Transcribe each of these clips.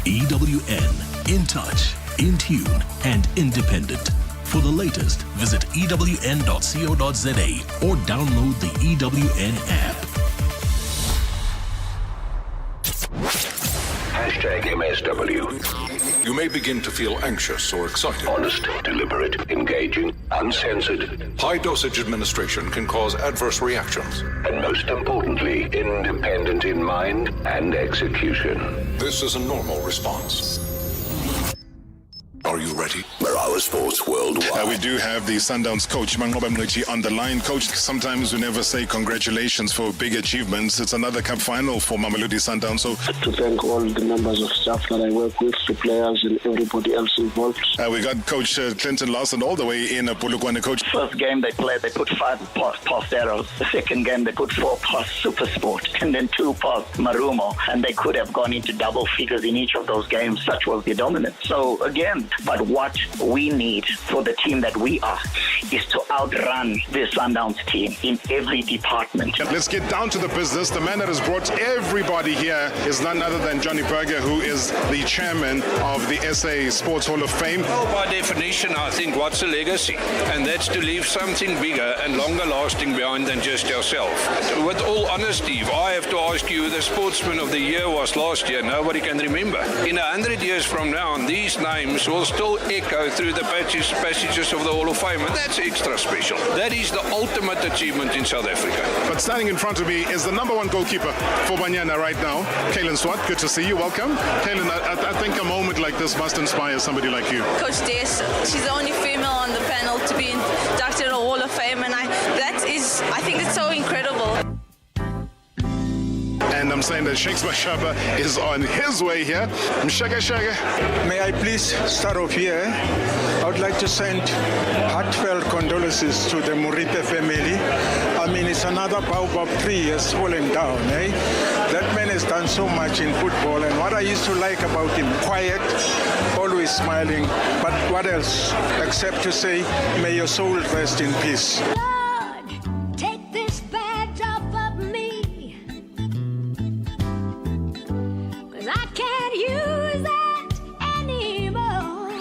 EWN, in touch, in tune, and independent. For the latest, visit ewn.co.za or download the EWN app. #MSW. You may begin to feel anxious or excited. Honest, deliberate, engaging, uncensored. High dosage administration can cause adverse reactions. And most importantly, independent in mind and execution. This is a normal response. Are you ready? Marawa Sports Worldwide. We do have the Sundowns coach, Robert Marawa, on the line. Coach, sometimes we never say congratulations for big achievements. It's another cup final for Mamelodi Sundowns. So to thank all the members of staff that I work with, the players and everybody else involved. We got Coach Clinton Lawson all the way in Polokwane. Coach, first game they played, they put 5 past arrows. The second game they put 4 past Super Sport, and then 2 past Marumo, and they could have gone into double figures in each of those games. Such was their dominance. So again, but what we need for the team that we are is to outrun the Sundowns team in every department. Let's get down to the business. The man that has brought everybody here is none other than Johnny Berger, who is the chairman of the SA Sports Hall of Fame. Well, by definition, I think what's a legacy? And that's to leave something bigger and longer lasting behind than just yourself. With all honesty, if I have to ask you who the Sportsman of the Year was last year, nobody can remember. In 100 years from now, these names will still echo through the passages of the Hall of Fame, and that's extra special. That is the ultimate achievement in South Africa. But standing in front of me is the number 1 goalkeeper for Banyana right now, Kaylin Swart. Good to see you. Welcome. Kaylin, I think a moment like this must inspire somebody like you. Coach Des, she's the only female on the panel to be inducted in the Hall of Fame, and I think it's so incredible. And I'm saying that Shakes Mashaba is on his way here. Mshaka. May I please start off here? I would like to send heartfelt condolences to the Moripe family. I mean, it's another baobab tree has fallen down, eh? That man has done so much in football, and what I used to like about him, quiet, always smiling, but what else except to say, may your soul rest in peace. Lord, take this badge off of me, 'cause I can't use that anymore.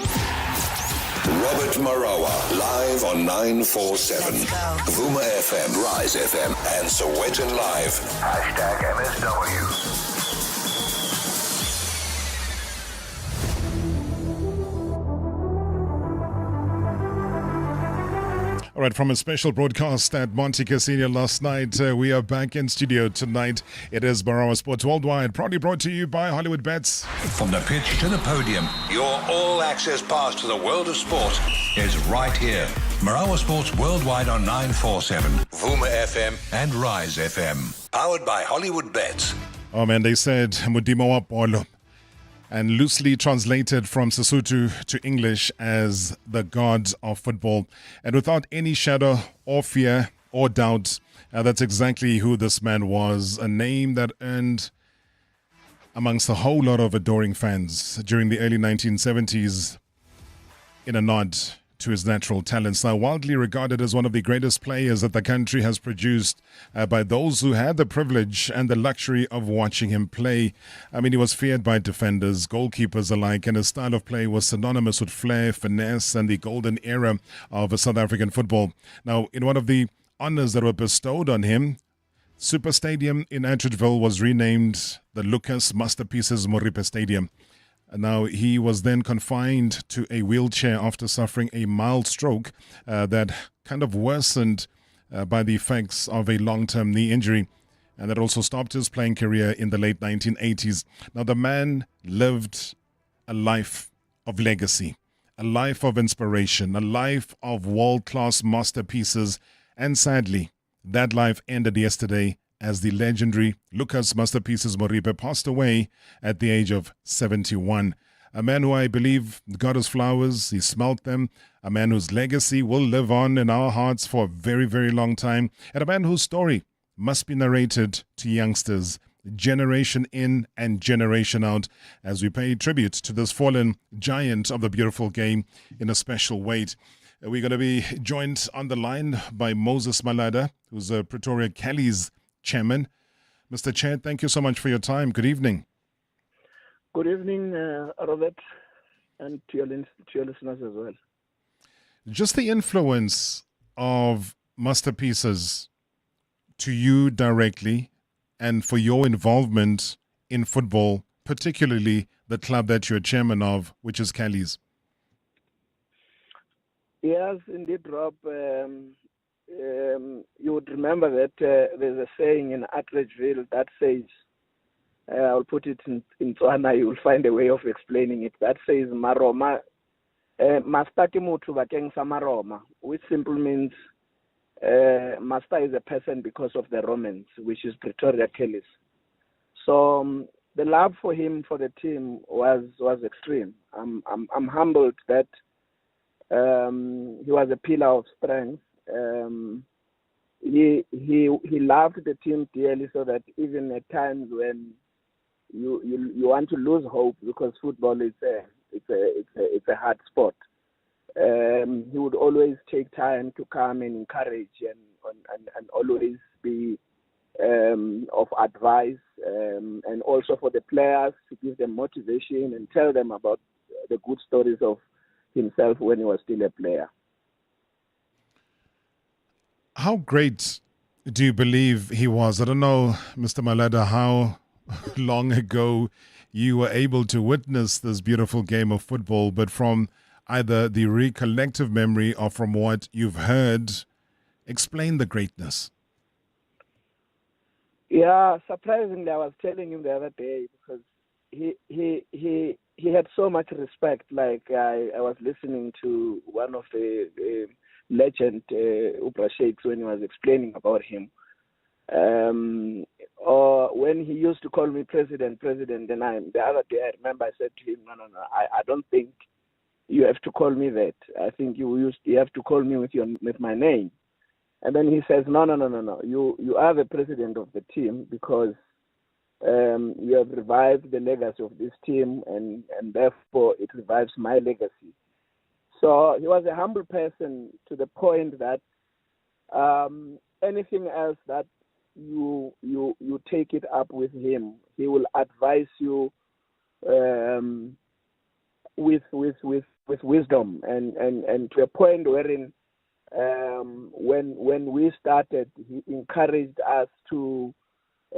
Robert Marawa, live on 947. Vuma FM, Rise FM, and Sowetan Live. #MSW. All right, from a special broadcast at Monte Cassino last night, we are back in studio tonight. It is Marawa Sports Worldwide, proudly brought to you by Hollywood Bets. From the pitch to the podium, your all-access pass to the world of sport is right here. Marawa Sports Worldwide on 947, Vuma FM and Rise FM. Powered by Hollywood Bets. Oh man, they said Modimo wa Polo, and loosely translated from Sesotho to English as the god of football. And without any shadow or fear or doubt, that's exactly who this man was. A name that earned amongst a whole lot of adoring fans during the early 1970s in a nod to his natural talents. Now widely regarded as one of the greatest players that the country has produced by those who had the privilege and the luxury of watching him play. I mean, he was feared by defenders, goalkeepers alike, and his style of play was synonymous with flair, finesse, and the golden era of South African football. Now, in one of the honors that were bestowed on him, Super Stadium in Atteridgeville was renamed the Lucas Masterpieces Moripe Stadium. Now, he was then confined to a wheelchair after suffering a mild stroke that kind of worsened by the effects of a long-term knee injury. And that also stopped his playing career in the late 1980s. Now, the man lived a life of legacy, a life of inspiration, a life of world-class masterpieces. And sadly, that life ended yesterday as the legendary Lucas Masterpieces Moripe passed away at the age of 71. A man who I believe got his flowers, he smelt them, a man whose legacy will live on in our hearts for a very, very long time, and a man whose story must be narrated to youngsters, generation in and generation out, as we pay tribute to this fallen giant of the beautiful game in a special way. We're going to be joined on the line by Moses Malada, who's a Pretoria Callies chairman. Mr. Chair, thank you so much for your time. Good evening. Good evening, Robert, and to your listeners as well. Just the influence of masterpieces to you directly and for your involvement in football, particularly the club that you're chairman of, which is Cali's. Yes, indeed, Rob. You would remember that there's a saying in Atteridgeville that says, I'll put it in Tswana, you will find a way of explaining it. That says, Maroma, Mastaki mutu bakeng sa maroma, which simply means Master is a person because of the Romans, which is Pretoria Kelly's. So the love for him, for the team, was extreme. I'm humbled that he was a pillar of strength. He loved the team dearly, so that even at times when you want to lose hope, because football is a hard sport, he would always take time to come and encourage and always be of advice, and also for the players to give them motivation and tell them about the good stories of himself when he was still a player. How great do you believe he was? I don't know, Mr. Malada, how long ago you were able to witness this beautiful game of football, but from either the recollective memory or from what you've heard, explain the greatness. Yeah, surprisingly, I was telling him the other day, because he had so much respect. Like I was listening to one of the legend Upra Sheikhs when he was explaining about him. Or when he used to call me president, and the other day I remember I said to him, no, I don't think you have to call me that. I think you have to call me with my name. And then he says, no. You are the president of the team, because you have revived the legacy of this team, and therefore it revives my legacy. So he was a humble person to the point that anything else that you take it up with him, he will advise you with wisdom, and to a point wherein when we started, he encouraged us to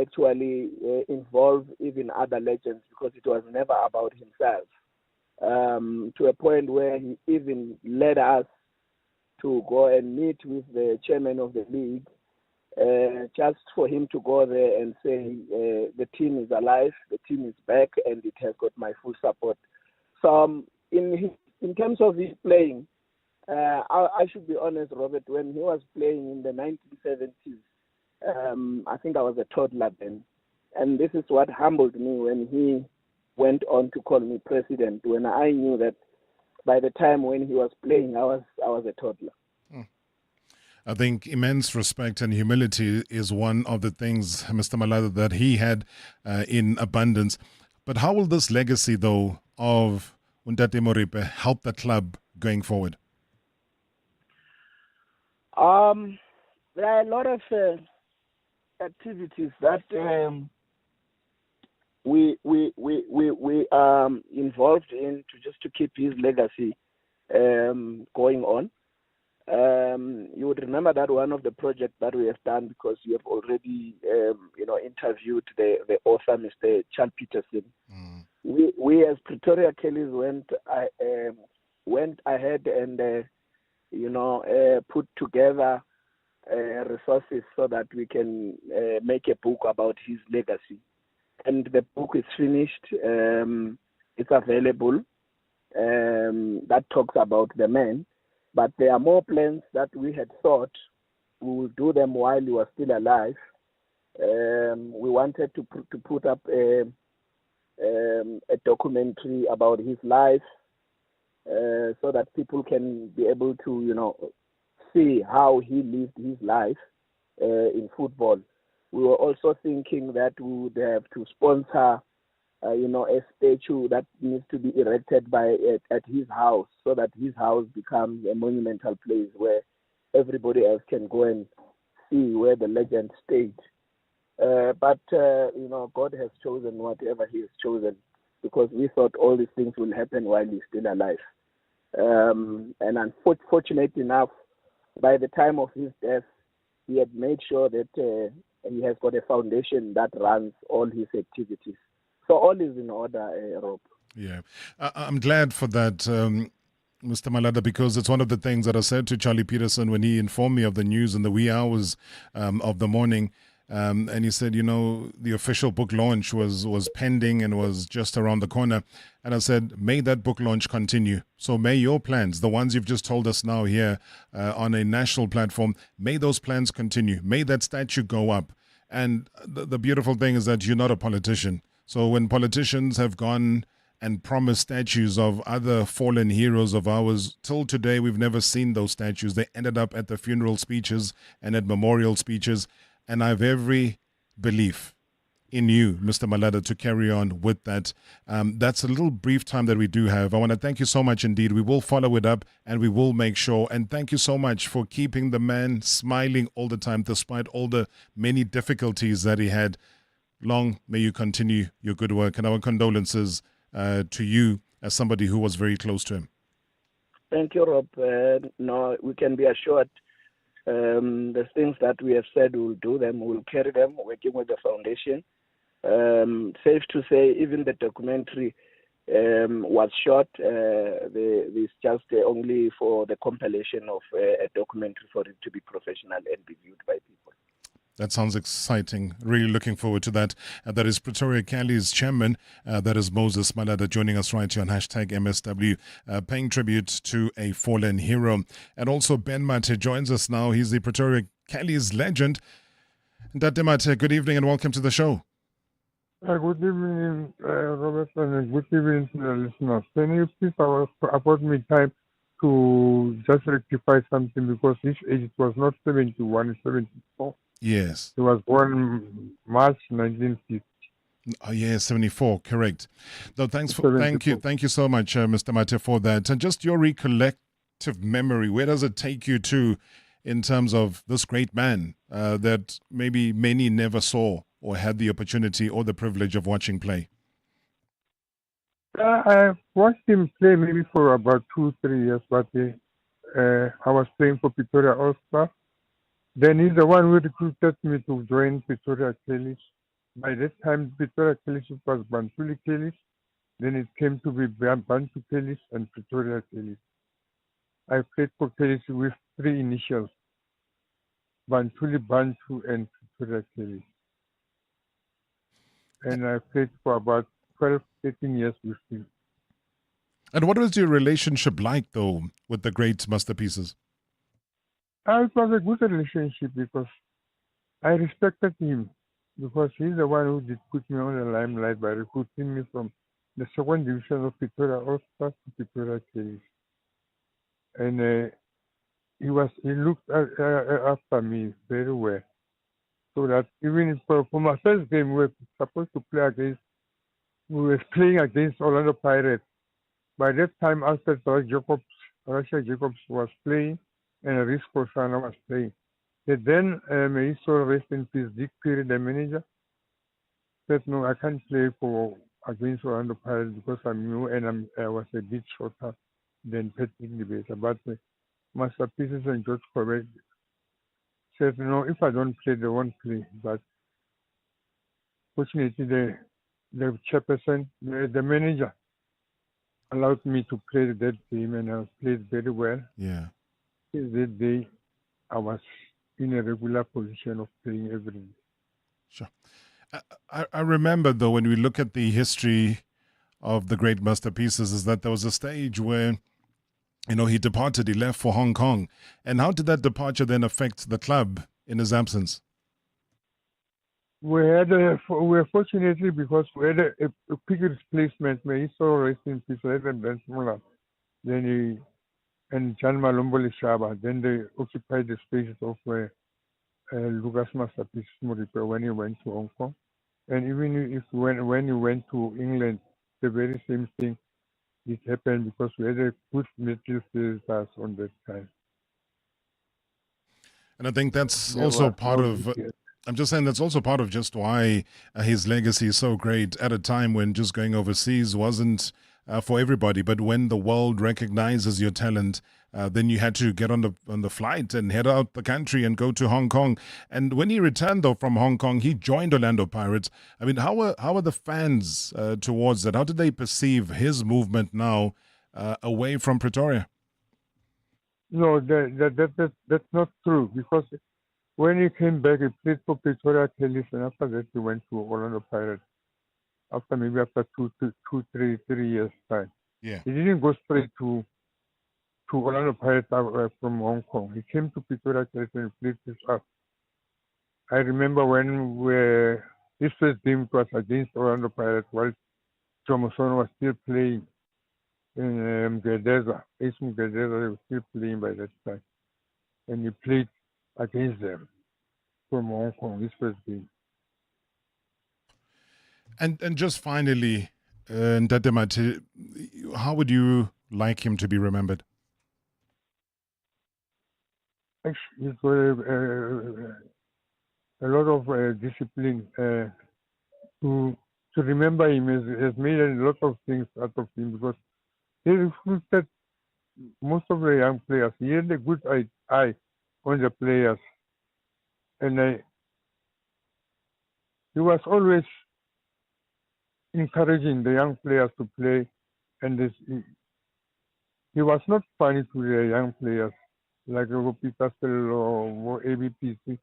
actually involve even other legends, because it was never about himself. To a point where he even led us to go and meet with the chairman of the league, just for him to go there and say, the team is alive, the team is back, and it has got my full support. So in terms of his playing, I should be honest, Robert, when he was playing in the 1970s, I think I was a toddler then. And this is what humbled me when he went on to call me president, when I knew that by the time when he was playing, I was a toddler. I think immense respect and humility is one of the things, Mr. Malada, that he had in abundance. But how will this legacy, though, of Undate Moripe help the club going forward? There are a lot of activities that we are involved in to keep his legacy going on. You would remember that one of the projects that we have done, because you have already interviewed the author, Mr. Charles Peterson. We as Pretoria Kellys went ahead and put together resources so that we can make a book about his legacy. And the book is finished. It's available. That talks about the man. But there are more plans that we had thought we would do them while he was still alive. We wanted to put up a documentary about his life, so that people can be able to, see how he lived his life in football. We were also thinking that we would have to sponsor, a statue that needs to be erected at his house, so that his house becomes a monumental place where everybody else can go and see where the legend stayed. But God has chosen whatever he has chosen. because we thought all these things will happen while he's still alive. And unfortunately enough, by the time of his death, he had made sure that he has got a foundation that runs all his activities. So all is in order, Rob. Yeah, I'm glad for that, Mr. Malada, because it's one of the things that I said to Charlie Peterson when he informed me of the news in the wee hours of the morning. And he said, the official book launch was pending and was just around the corner. And I said, may that book launch continue. So may your plans, the ones you've just told us now here on a national platform, may those plans continue. May that statue go up. And the beautiful thing is that you're not a politician. So when politicians have gone and promised statues of other fallen heroes of ours, till today we've never seen those statues. They ended up at the funeral speeches and at memorial speeches. And I have every belief in you, Mr. Malada, to carry on with that. That's a little brief time that we do have. I want to thank you so much indeed. We will follow it up and we will make sure. And thank you so much for keeping the man smiling all the time, despite all the many difficulties that he had. Long may you continue your good work, and our condolences to you as somebody who was very close to him. Thank you, Rob. No, we can be assured the things that we have said, we'll do them, we'll carry them, working with the foundation. Safe to say, even the documentary was shot. It's just only for the compilation of a documentary for it to be professional and be viewed by people. That sounds exciting. Really looking forward to that. That is Pretoria Cali's chairman. That is Moses Malada joining us right here on #MSW, paying tribute to a fallen hero. And also Ben Mate joins us now. He's the Pretoria Cali's legend. Date Mate, good evening and welcome to the show. Good evening, Robert, and good evening to the listeners. Can you please afford me time to just rectify something, because his age was not 71, it's 74. Yes. He was born March 1950. Oh, yeah, 74, correct. No, thank you so much, Mr. Mate, for that. And just your recollective memory, where does it take you to in terms of this great man that maybe many never saw or had the opportunity or the privilege of watching play? I watched him play maybe for about 2-3 years, but I was playing for Pretoria All-Star. Then he's the one who recruited me to join Pretoria Kelly's. By that time, Pretoria Kelly's was Bantuli Kelly's. Then it came to be Bantu Kelly's and Pretoria Kelly's. I played for Kelly's with 3 initials: Bantuli, Bantu, and Pretoria Kelly's. And I played for about 12, 13 years with him. And what was your relationship like, though, with the great masterpieces? It was a good relationship because I respected him, because he's the one who did put me on the limelight by recruiting me from the 2nd division of Pretoria All-Stars to Pretoria Kelly's. And he looked after me very well. So that even for my first game, we were supposed to play against, we were playing against Orlando Pirates. By that time, after Russia Jacobs was playing, and Risk Kosana was playing. And then may he so rest in peace, Dick Perry, the manager, said, no, I can't play against Orlando Pirates because I'm new and I was a bit shorter than Patrick Debate. But Masterpieces and George Corbett said, no, if I don't play, they won't play. But fortunately, the chairperson, the manager, allowed me to play that game, and I played very well. Yeah. Since that day, I was in a regular position of playing every day. Sure. I remember, though, when we look at the history of the great masterpieces, is that there was a stage where, he departed, he left for Hong Kong. And how did that departure then affect the club in his absence? We were fortunately, because we had a quick replacement. May he so rest in peace, Reverend Ben Smola. Then and John Malombole Shaba. Then they occupied the spaces of Lucas Masterpiece Moripe when he went to Hong Kong. And even if when he went to England, the very same thing did happen, because we had a good midfield on that time. And I think that's also part of I'm just saying that's also part of just why his legacy is so great at a time when just going overseas wasn't for everybody. But when the world recognizes your talent, then you had to get on the flight and head out the country and go to Hong Kong. And when he returned, though, from Hong Kong, he joined Orlando Pirates. I mean, how are the fans towards that? How did they perceive his movement now away from Pretoria? No, that's not true, because when he came back, he played for Pretoria Tellis, and after that he went to Orlando Pirates. After 3 years time. Yeah. He didn't go straight to Orlando Pirates from Hong Kong. He came to Pretoria Tellis and played this up. I remember when his first game was against Orlando Pirates while Jomosono was still playing in Mgedeza. Ace Mgedeza, they were still playing by that time. And he played against them from Hong Kong, his first game. And just finally, Ntate Mate, how would you like him to be remembered? Actually, he's got a lot of discipline. To remember him has made a lot of things out of him, because he recruited most of the young players. He had a good eye on the players. And he was always encouraging the young players to play. And he was not funny to the young players, like Peter or ABPC.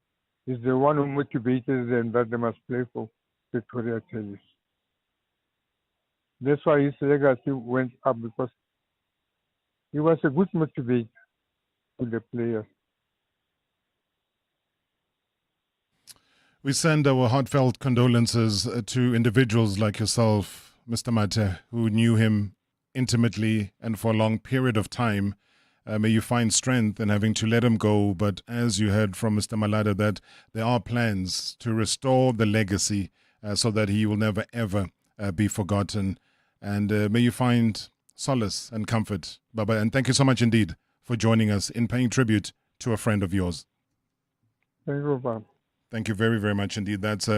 He's the one who motivated them that they must play for Pretoria Tellis. That's why his legacy went up, because he was a good motivator to the players. We send our heartfelt condolences to individuals like yourself, Mr. Mate, who knew him intimately and for a long period of time. May you find strength in having to let him go. But as you heard from Mr. Malada, that there are plans to restore the legacy so that he will never, ever be forgotten. And may you find solace and comfort, Baba. And thank you so much indeed for joining us in paying tribute to a friend of yours. Thank you, Bob. Thank you very, very much indeed. That's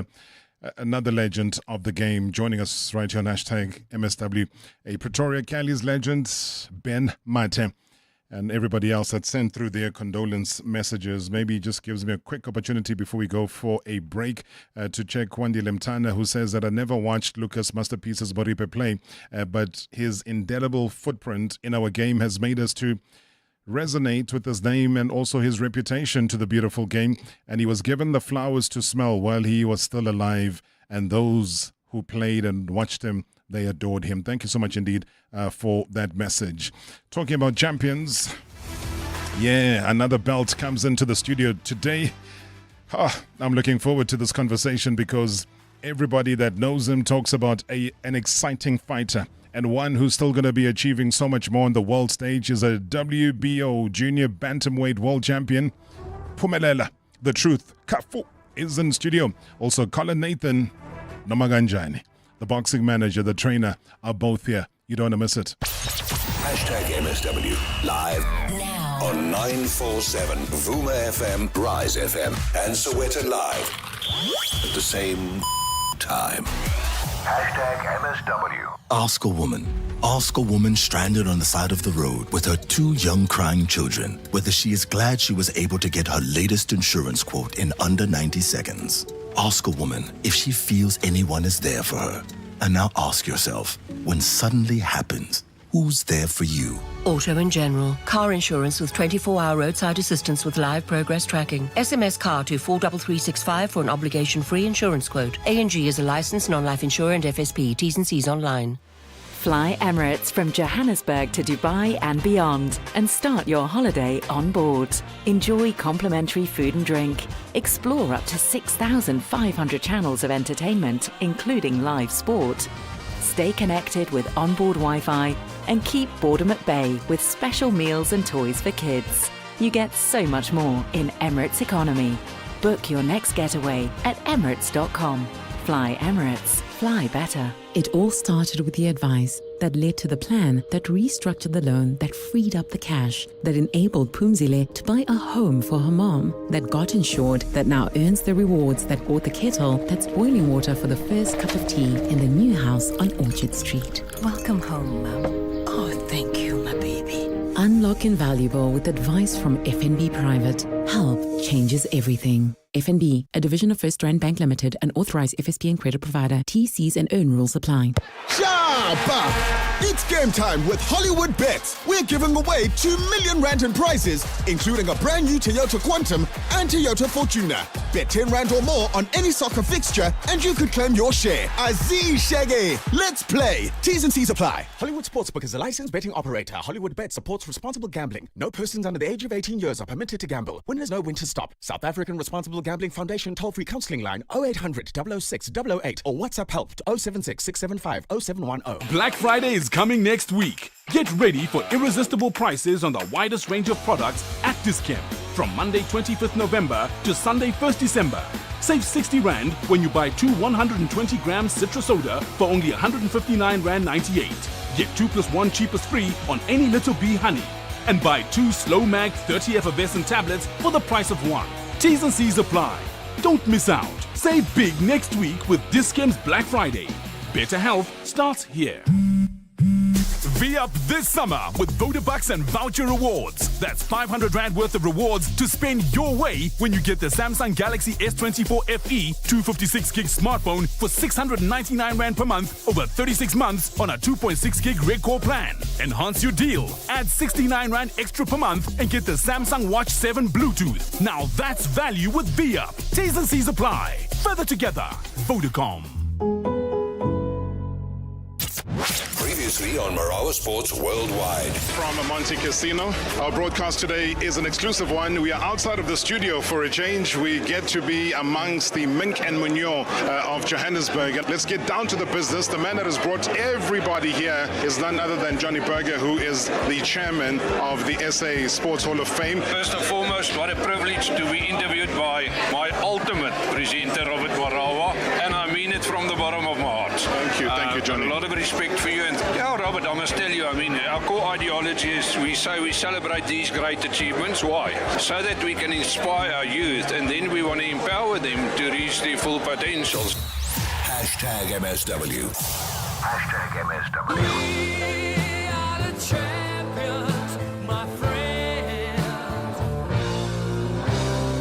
another legend of the game joining us right here on #MSW. A Pretoria Cali's legend, Ben Mate. And everybody else that sent through their condolence messages. Maybe just gives me a quick opportunity before we go for a break to check Kwandi Lemtana, who says that I never watched Lucas Masterpieces Moripe play, but his indelible footprint in our game has made us to resonate with his name and also his reputation to the beautiful game. And he was given the flowers to smell while he was still alive. And those who played and watched him, they adored him. Thank you so much indeed for that message. Talking about champions. Yeah, another belt comes into the studio today. I'm looking forward to this conversation because everybody that knows him talks about an exciting fighter. And one who's still going to be achieving so much more on the world stage is a WBO-Junior Bantamweight World Champion. Phumelele, the Truth, Cafu, is in studio. Also, Colin Nathan, Namaganjani, the boxing manager, the trainer, are both here. You don't want to miss it. #MSW live now on 947 Vuma FM, Rise FM, and Soweto Live at the same time. #MSW. Ask a woman stranded on the side of the road with her 2 young crying children whether she is glad she was able to get her latest insurance quote in under 90 seconds. Ask a woman if she feels anyone is there for her. And now ask yourself, when suddenly happens, who's there for you? Auto and General. Car insurance with 24-hour roadside assistance with live progress tracking. SMS CAR to 43365 for an obligation-free insurance quote. A&G is a licensed non-life insurer and FSP. T's and C's online. Fly Emirates from Johannesburg to Dubai and beyond and start your holiday on board. Enjoy complimentary food and drink. Explore up to 6,500 channels of entertainment, including live sport. Stay connected with onboard Wi-Fi and keep boredom at bay with special meals and toys for kids. You get so much more in Emirates Economy. Book your next getaway at emirates.com. Fly Emirates. Fly better. It all started with the advice that led to the plan that restructured the loan, that freed up the cash, that enabled Phumelele to buy a home for her mom, that got insured, that now earns the rewards, that bought the kettle that's boiling water for the first cup of tea in the new house on Orchard Street. Welcome home, Mum. Oh, thank you, my baby. Unlock Invaluable with advice from FNB Private. Help changes everything. FNB, a division of First Rand Bank Limited, an authorized FSP and credit provider. TCs and earn rules apply. Shabba! It's game time with Hollywood Bets. We're giving away 2 million rand in prizes, including a brand new Toyota Quantum and Toyota Fortuner. Bet 10 rand or more on any soccer fixture and you could claim your share. Aziz Shaggy, let's play. T's and C's apply. Hollywood Sportsbook is a licensed betting operator. Hollywood Bet supports responsible gambling. No persons under the age of 18 years are permitted to gamble. Winners know when to stop. South African Responsible Gambling Foundation toll-free counselling line 0800 006 008 or WhatsApp help to 076 675 0710. Black Friday is coming next week. Get ready for irresistible prices on the widest range of products at Dis-Chem from Monday 25th November to Sunday 1st December. Save 60 Rand when you buy 2 120 grams Citra soda for only 159 Rand 98. Get 2 plus 1 cheapest free on any Little Bee honey. And buy 2 Slow Mag 30 effervescent tablets for the price of 1. T's and C's apply. Don't miss out. Save big next week with Dis-Chem's Black Friday. Better health starts here. V-Up this summer with Vodabucks and voucher rewards. That's 500 Rand worth of rewards to spend your way when you get the Samsung Galaxy S24 FE 256 gig smartphone for 699 Rand per month over 36 months on a 2.6 gig Red Core plan. Enhance your deal. Add 69 Rand extra per month and get the Samsung Watch 7 Bluetooth. Now that's value with V-Up. T's and C's apply. Further together. Vodacom. Previously on Marawa Sports Worldwide. From Monte Casino, our broadcast today is an exclusive one. We are outside of the studio for a change. We get to be amongst the Mink and Munyo of Johannesburg. Let's get down to the business. The man that has brought everybody here is none other than Johnny Berger, who is the chairman of the SA Sports Hall of Fame. First and foremost, what a privilege to be interviewed by my ultimate presenter, Robert Marawa, and I mean it from the bottom of my heart. Thank you, Johnny. A lot of respect for you. And yeah, Robert, I must tell you, I mean, our core ideology is we say we celebrate these great achievements. Why? So that we can inspire our youth, and then we want to empower them to reach their full potentials. Hashtag MSW. Hashtag MSW. We are the champions, my friends,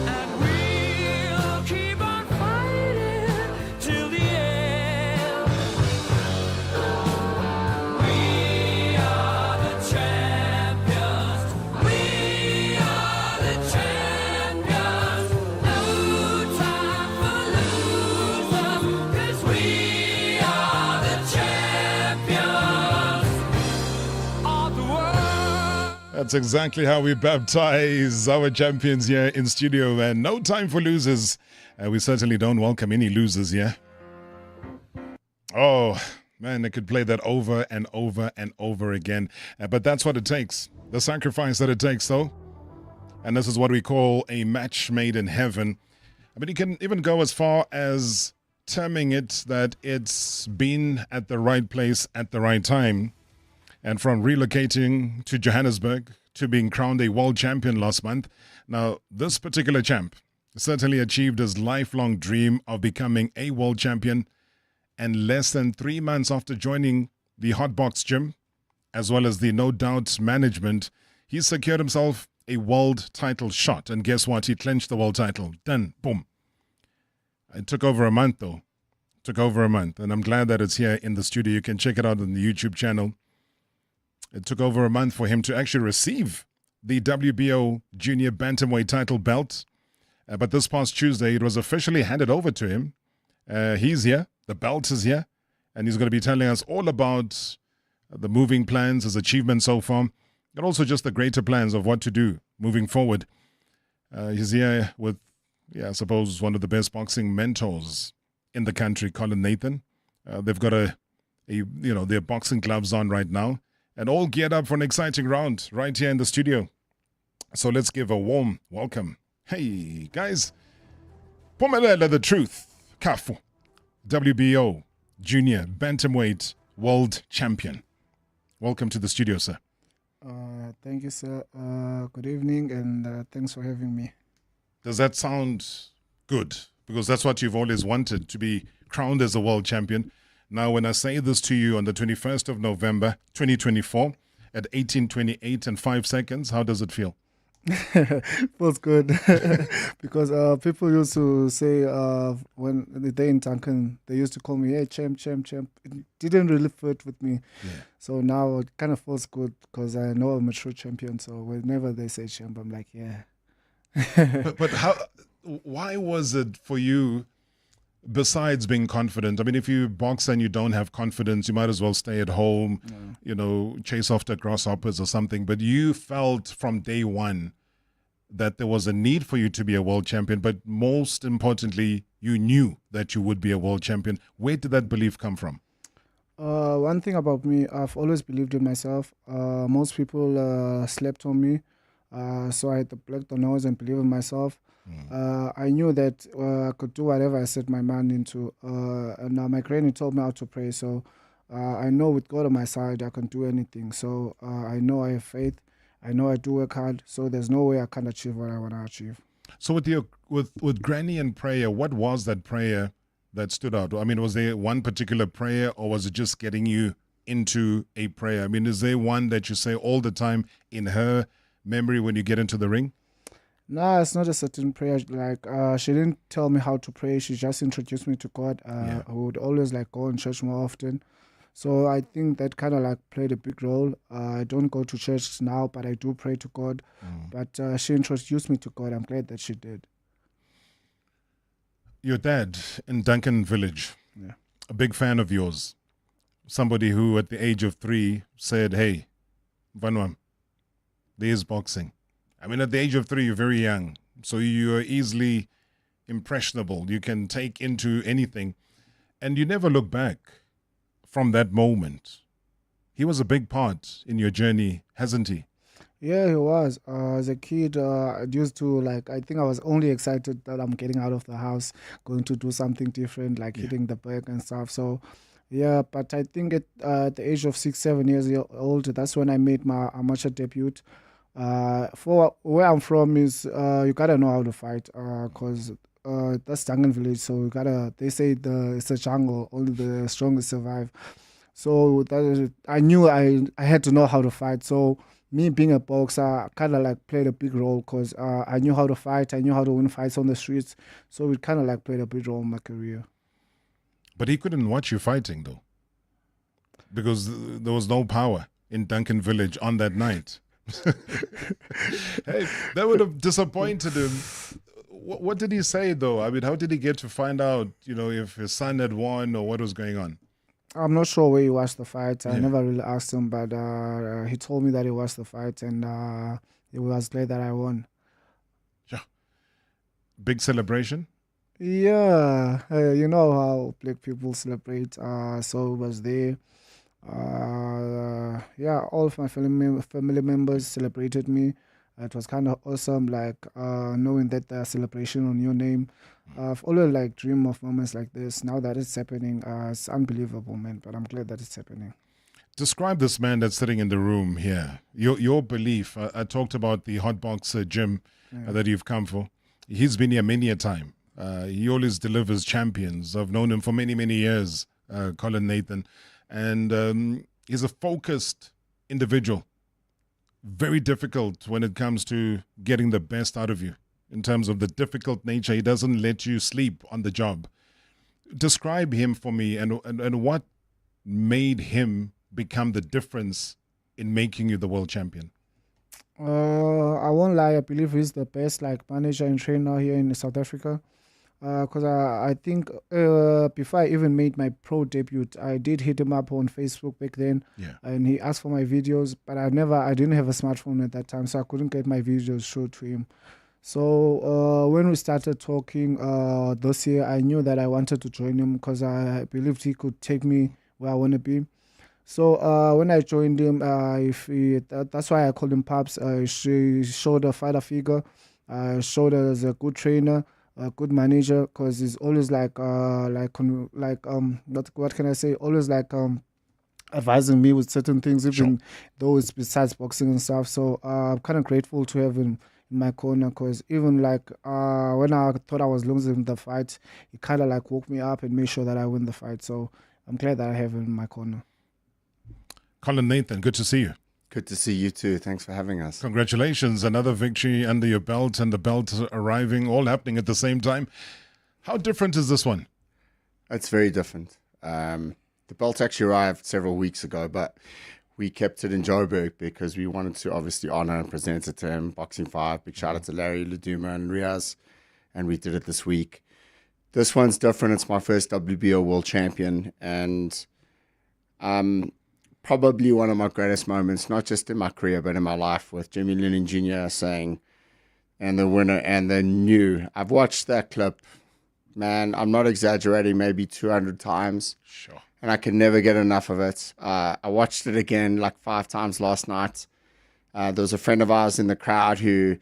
and we'll keep on fighting till the end. We are the champions. We are the champions. No time for losers, 'cause we are the champions of the world. That's exactly how we baptize our champions here in studio, and no time for losers. We certainly don't welcome any losers here. Oh, man, they could play that over and over and over again. But that's what it takes. The sacrifice that it takes, though. And this is what we call a match made in heaven. I mean, you can even go as far as terming it that it's been at the right place at the right time. And from relocating to Johannesburg to being crowned a world champion last month. Now, this particular champ certainly achieved his lifelong dream of becoming a world champion. And less than 3 months after joining the Hotbox Gym, as well as the No Doubt management, he secured himself a world title shot. And guess what? He clinched the world title. Done. Boom. It took over a month, though. Took over a month. And I'm glad that it's here in the studio. You can check it out on the YouTube channel. It took over a month for him to actually receive the WBO-Junior Bantamweight title belt. But this past Tuesday, it was officially handed over to him. He's here. The belt is here. And he's going to be telling us all about the moving plans, his achievements so far, and also just the greater plans of what to do moving forward. He's here with, I suppose, one of the best boxing mentors in the country, Colin Nathan. They've got their boxing gloves on right now, and all geared up for an exciting round right here in the studio. So let's give a warm welcome. Hey, guys. Phumelele the Truth, Cafu. WBO-Junior Bantamweight World Champion. Welcome to the studio, sir. Thank you, sir. Good evening, and thanks for having me. Does that sound good? Because that's what you've always wanted, to be crowned as a world champion. Now, when I say this to you on the 21st of November, 2024, at 18:28 and 5 seconds, how does it feel? Feels good because people used to say when they're in Duncan, they used to call me, hey, champ. It didn't really fit with me. Yeah. So now it kind of feels good because I know I'm a true champion. So whenever they say champ, I'm like, yeah. but why was it for you, besides being confident? I mean, if you box and you don't have confidence, you might as well stay at home, chase after grasshoppers or something. But you felt from day one that there was a need for you to be a world champion, but most importantly, you knew that you would be a world champion. Where did that belief come from? One thing about me, I've always believed in myself. Most people slept on me. So I had to black the nose and believe in myself. I knew that I could do whatever I set my mind into. And my granny told me how to pray. So I know with God on my side, I can do anything. So I know I have faith. I know I do work hard. So there's no way I can't achieve what I want to achieve. So with granny and prayer, what was that prayer that stood out? I mean, was there one particular prayer, or was it just getting you into a prayer? I mean, is there one that you say all the time in her memory when you get into the ring? No, it's not a certain prayer. Like she didn't tell me how to pray. She just introduced me to God. I would always go in church more often. So I think that kind of played a big role. I don't go to church now, but I do pray to God. But she introduced me to God. I'm glad that she did. Your dad in Duncan Village, a big fan of yours. Somebody who at the age of 3 said, hey, Vanwam, there's boxing. I mean, at the age of 3, you're very young. So you're easily impressionable. You can take into anything. And you never look back from that moment. He was a big part in your journey, hasn't he? Yeah, he was. As a kid, I used to, I think I was only excited that I'm getting out of the house, going to do something different, hitting the bag and stuff. So, yeah, but I think at the age of 6, 7 years old, that's when I made my amateur debut. For where I'm from is you gotta know how to fight because that's Duncan Village, so they say it's a jungle, only the strongest survive. So I knew I had to know how to fight. So me being a boxer kind of played a big role because I knew how to fight, I knew how to win fights on the streets. So it kind of played a big role in my career. But he couldn't watch you fighting though, because there was no power in Duncan Village on that night. Hey, that would have disappointed him. What did he say though? I mean, how did he get to find out, if his son had won or what was going on? I'm not sure where he watched the fight. I never really asked him, but he told me that he watched the fight and he was glad that I won. Yeah. Big celebration? Yeah. You know how black people celebrate. So it was there. All of my family members celebrated me. It was kind of awesome, knowing that the celebration on your name. I've always dream of moments like this. Now that it's happening, it's unbelievable, man. But I'm glad that it's happening. Describe this man that's sitting in the room here. Your belief. I talked about the hotbox gym that you've come for. He's been here many a time. He always delivers champions. I've known him for many, many years, Colin Nathan. And he's a focused individual. Very difficult when it comes to getting the best out of you. In terms of the difficult nature, he doesn't let you sleep on the job. Describe him for me and what made him become the difference in making you the world champion. I won't lie, I believe he's the best manager and trainer here in South Africa. Because I think before I even made my pro debut, I did hit him up on Facebook back then, and he asked for my videos, but I didn't have a smartphone at that time, so I couldn't get my videos showed to him. So when we started talking this year, I knew that I wanted to join him because I believed he could take me where I want to be. So when I joined him, that's why I called him Paps. She showed a fighter figure, showed her as a good trainer. a good manager, because he's always what can I say? Always advising me with certain things, even though it's besides boxing and stuff. So I'm kind of grateful to have him in my corner, because even when I thought I was losing the fight, he kind of woke me up and made sure that I win the fight. So I'm glad that I have him in my corner. Colin Nathan, good to see you. Good to see you too. Thanks for having us. Congratulations. Another victory under your belt, and the belt arriving, all happening at the same time. How different is this one? It's very different. The belt actually arrived several weeks ago, but we kept it in Joburg because we wanted to obviously honor and present it to him. Boxing 5, big shout out to Larry, Laduma and Riaz, and we did it this week. This one's different. It's my first WBO World Champion, and probably one of my greatest moments, not just in my career, but in my life, with Jimmy Lennon Jr. saying, and the winner, and the new. I've watched that clip, man, I'm not exaggerating, maybe 200 times. Sure. And I could never get enough of it. I watched it again 5 times last night. There was a friend of ours in the crowd who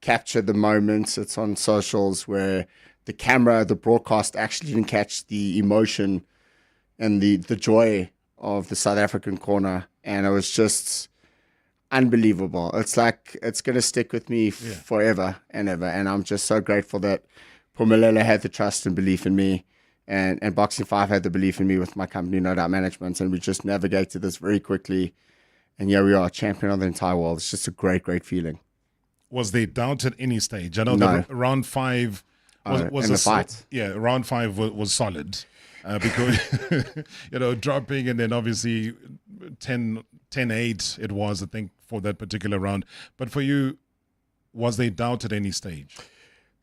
captured the moments. It's on socials where the camera, the broadcast actually didn't catch the emotion and the joy of the South African corner. And it was just unbelievable. It's it's going to stick with me forever and ever. And I'm just so grateful that Phumelele had the trust and belief in me. And Boxing 5 had the belief in me with my company, No Doubt Management, and we just navigated this very quickly. And here we are, champion of the entire world. It's just a great, great feeling. Was there doubt at any stage? I know that round 5 was in the fight. Yeah, round 5 was solid because, dropping, and then obviously 10-8 it was, I think, for that particular round. But for you, was there doubt at any stage?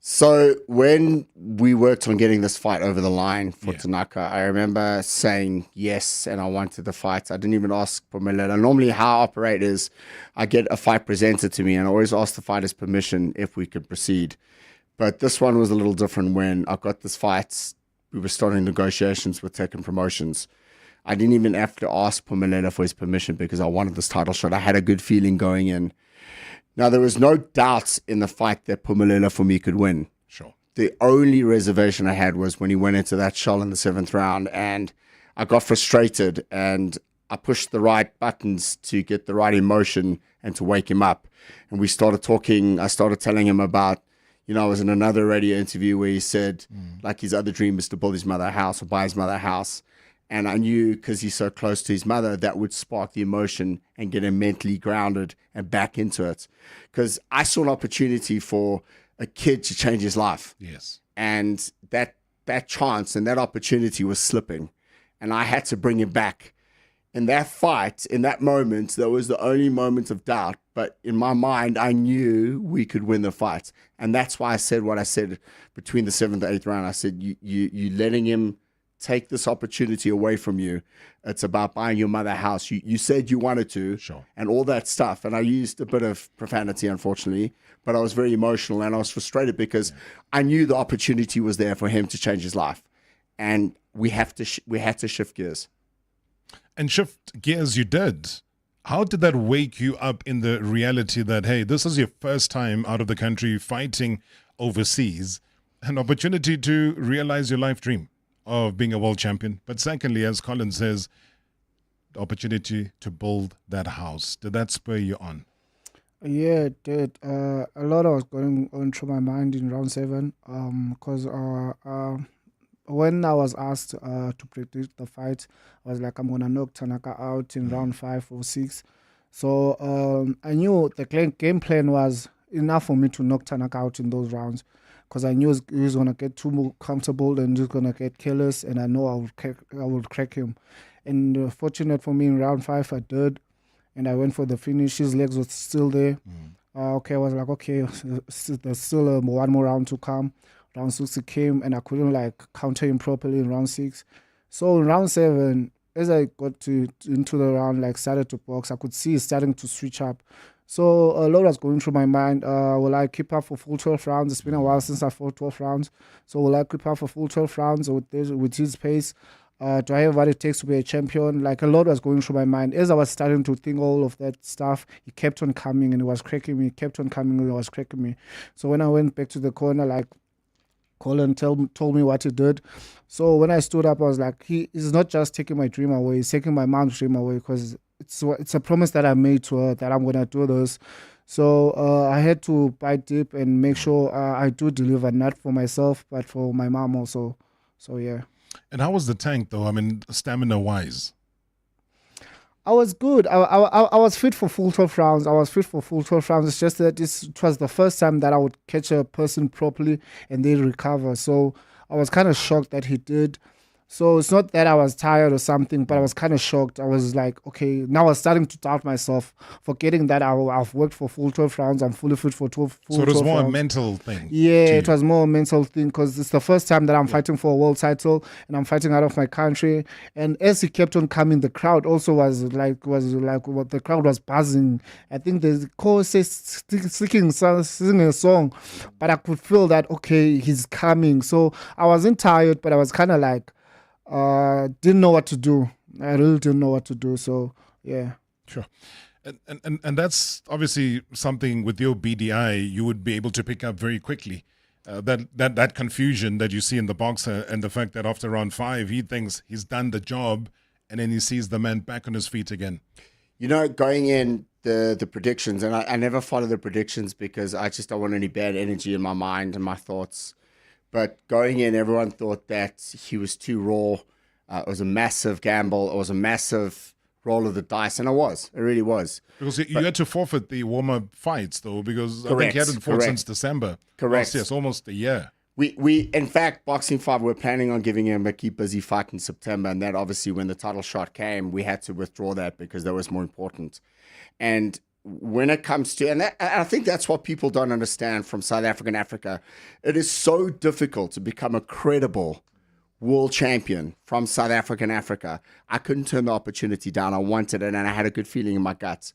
So when we worked on getting this fight over the line for Tanaka, I remember saying yes, and I wanted the fight. I didn't even ask Phumelele. Normally how I operate is I get a fight presented to me, and I always ask the fighters permission if we could proceed. But this one was a little different. When I got this fight, we were starting negotiations with Tekken Promotions. I didn't even have to ask Phumelele for his permission because I wanted this title shot. I had a good feeling going in. Now, there was no doubt in the fight that Phumelele for me could win. Sure. The only reservation I had was when he went into that shell in the 7th round, and I got frustrated and I pushed the right buttons to get the right emotion and to wake him up. And we started talking. I started telling him about, I was in another radio interview where he said his other dream is to build his mother a house or buy his mother a house. And I knew, because he's so close to his mother, that would spark the emotion and get him mentally grounded and back into it. Because I saw an opportunity for a kid to change his life. Yes. And that chance and that opportunity was slipping. And I had to bring him back. In that fight, in that moment, that was the only moment of doubt. But in my mind, I knew we could win the fight. And that's why I said what I said between the 7th and 8th round. I said, you letting him take this opportunity away from you. It's about buying your mother a house. You said you wanted to, sure, and all that stuff. And I used a bit of profanity, unfortunately, but I was very emotional and I was frustrated because I knew the opportunity was there for him to change his life, and we had to shift gears. And shift gears you did. How did that wake you up in the reality that, hey, this is your first time out of the country fighting overseas, an opportunity to realize your life dream of being a world champion, but secondly, as Colin says, the opportunity to build that house? Did that spur you on? Yeah, it did. A lot was going on through my mind in round 7, because when I was asked to predict the fight, I was like, I'm gonna knock Tanaka out in round 5 or 6. So I knew the game plan was enough for me to knock Tanaka out in those rounds, because I knew he was going to get too more comfortable and just going to get careless, and I know I would crack him. And fortunate for me, in round 5, I did, and I went for the finish. His legs were still there. I was like, okay, there's still one more round to come. Round 6 it came, and I couldn't counter him properly in round 6. So in round 7, as I got into the round, started to box, I could see it starting to switch up. So a lot was going through my mind. Will I keep up for full 12 rounds? It's been a while since I fought 12 rounds. So will I keep up for full 12 rounds with his pace? Do I have what it takes to be a champion? A lot was going through my mind. As I was starting to think all of that stuff, he kept on coming and he was cracking me. He kept on coming and he was cracking me. So when I went back to the corner, call and told me what he did. So when I stood up, I was like, he is not just taking my dream away, he's taking my mom's dream away, because it's a promise that I made to her that I'm going to do this. So I had to bite deep and make sure I do deliver, not for myself, but for my mom also. So, yeah. And how was the tank, though? I mean, stamina-wise? I was good. I was fit for full 12 rounds. It's just that it was the first time that I would catch a person properly and they recover. So I was kind of shocked that he did. So it's not that I was tired or something, but I was kind of shocked. I was like, okay, now I was starting to doubt myself, forgetting that I've worked for full 12 rounds. I'm fully fit for 12 full 12 rounds. So it was more a mental thing? Yeah, it was more a mental thing, because it's the first time that I'm fighting for a world title and I'm fighting out of my country. And as he kept on coming, the crowd also was like what the crowd was buzzing. I think the chorus is singing a song, but I could feel that, okay, he's coming. So I wasn't tired, but I was kind of like, didn't know what to do. I really didn't know what to do. So, yeah. Sure. And that's obviously something with your BDI you would be able to pick up very quickly. That confusion that you see in the boxer, and the fact that after round 5 he thinks he's done the job, and then he sees the man back on his feet again. You know, going in the predictions, and I never follow the predictions because I just don't want any bad energy in my mind and my thoughts. But going in, everyone thought that he was too raw. It was a massive gamble. It was a massive roll of the dice, and it really was. Because you had to forfeit the warm-up fights, though, because I think he hadn't fought since December. Correct. Yes, almost a year. We in fact, Boxing 5, we're planning on giving him a keep busy fight in September, and that obviously when the title shot came, we had to withdraw that because that was more important. And when it comes to, and I think that's what people don't understand from South Africa, it is so difficult to become a credible world champion from South Africa. I couldn't turn the opportunity down. I wanted it, and I had a good feeling in my gut.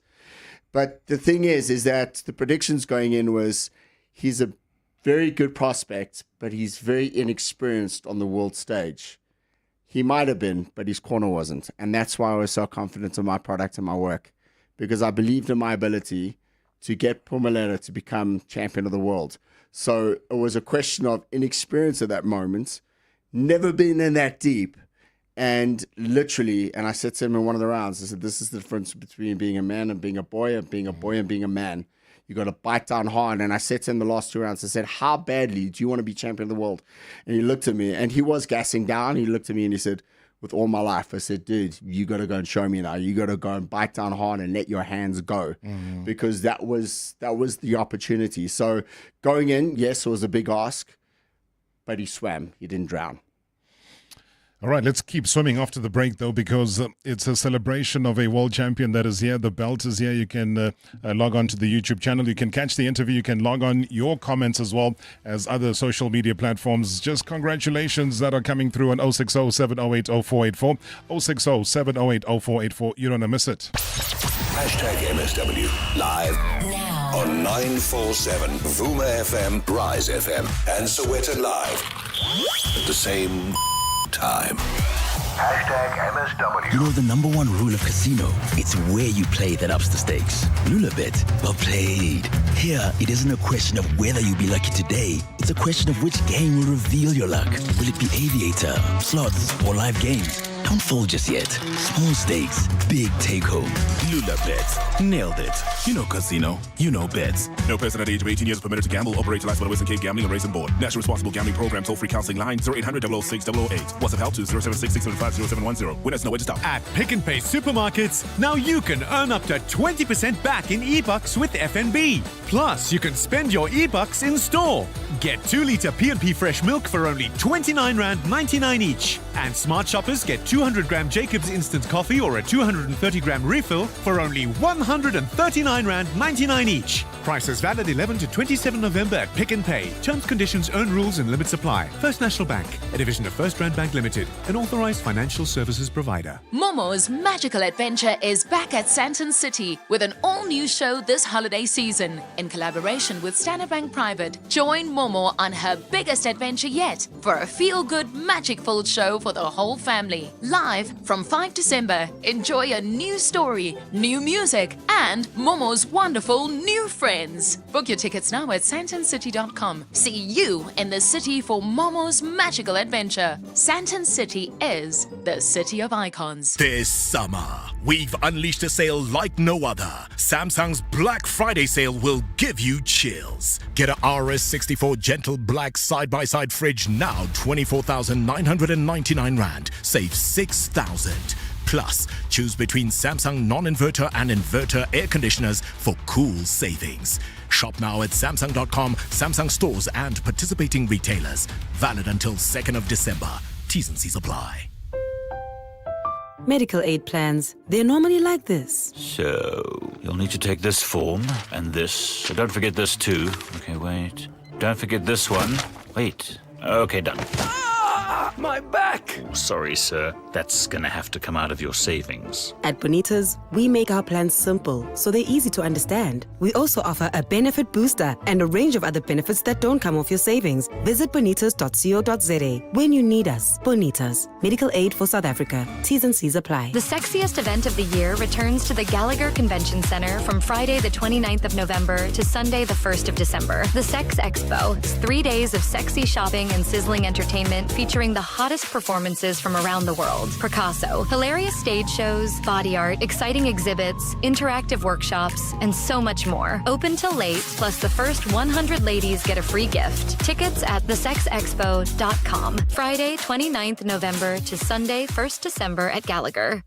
But the thing is that the predictions going in was he's a very good prospect, but he's very inexperienced on the world stage. He might have been, but his corner wasn't. And that's why I was so confident in my product and my work, because I believed in my ability to get Phumelele to become champion of the world. So it was a question of inexperience at that moment, never been in that deep, and literally, and I said to him in one of the rounds, I said, this is the difference between being a man and being a boy, and being a boy and being a man. You got to bite down hard. And I said to him the last 2 rounds, I said, how badly do you want to be champion of the world? And he looked at me, and he was gassing down. He looked at me and he said, with all my life, I said, dude, you got to go and show me now. You got to go and bite down hard and let your hands go, because that was the opportunity. So going in, yes, it was a big ask, but he swam. He didn't drown. All right, let's keep swimming after the break, though, because it's a celebration of a world champion that is here. The belt is here. You can log on to the YouTube channel. You can catch the interview. You can log on your comments as well as other social media platforms. Just congratulations that are coming through on 060-708-0484, 060-708-0484. You don't want to miss it. Hashtag MSW live now on 947 Vuma FM, Rise FM, and Soweto Live at the same time. Hashtag MSW. You know the number one rule of casino? It's where you play that ups the stakes. Lulabet, well played. Here, it isn't a question of whether you'll be lucky today. It's a question of which game will reveal your luck. Will it be aviator, slots, or live games? Don't fold just yet. Small stakes, big take home. Lulabet. Nailed it. You know casino. You know bets. No person at the age of 18 years is permitted to gamble. Operate licensed by the Western Cape Gambling and Racing Board. National Responsible Gambling Program. Toll-free counseling line 0800-006-008. WhatsApp help to 076-675-0710. Winners know where to stop. At Pick n Pay Supermarkets, now you can earn up to 20% back in e-bucks with FNB. Plus, you can spend your e-bucks in store. Get 2-litre P&P fresh milk for only R29.99 each. And smart shoppers get 200-gram Jacobs instant coffee or a 230-gram refill for only R139.99 each. Prices valid 11 to 27 November at Pick n Pay. Terms, conditions, earn rules and limits apply. First National Bank, a division of First Rand Bank Limited, an authorized financial services provider. Momo's Magical Adventure is back at Sandton City with an all-new show this holiday season. In collaboration with Standard Bank Private, join Momo on her biggest adventure yet for a feel-good, magic-filled show for the whole family. Live from 5 December. Enjoy a new story, new music, and Momo's wonderful new friends. Book your tickets now at santoncity.com. See you in the city for Momo's magical adventure. Santon City is the city of icons. This summer, we've unleashed a sale like no other. Samsung's Black Friday sale will give you chills. Get a RS64 Gentle Black side-by-side fridge now, 24,999 Rand. Save 6,000. Plus, choose between Samsung non-inverter and inverter air conditioners for cool savings. Shop now at Samsung.com, Samsung stores and participating retailers. Valid until 2nd of December. T's and C's apply. Medical aid plans, they're normally like this. So, you'll need to take this form and this. So don't forget this too. Okay, wait. Don't forget this one. Wait. Okay, done. My back! Sorry, sir. That's gonna have to come out of your savings. At Bonitas, we make our plans simple, so they're easy to understand. We also offer a benefit booster and a range of other benefits that don't come off your savings. Visit bonitas.co.za when you need us. Bonitas, medical aid for South Africa. T's and C's apply. The sexiest event of the year returns to the Gallagher Convention Center from Friday the 29th of November to Sunday the 1st of December. The Sex Expo is 3 days of sexy shopping and sizzling entertainment featuring the hottest performances from around the world. Picasso, hilarious stage shows, body art, exciting exhibits, interactive workshops, and so much more. Open till late, plus the first 100 ladies get a free gift. Tickets at thesexexpo.com. Friday, 29th November to Sunday, 1st December at Gallagher.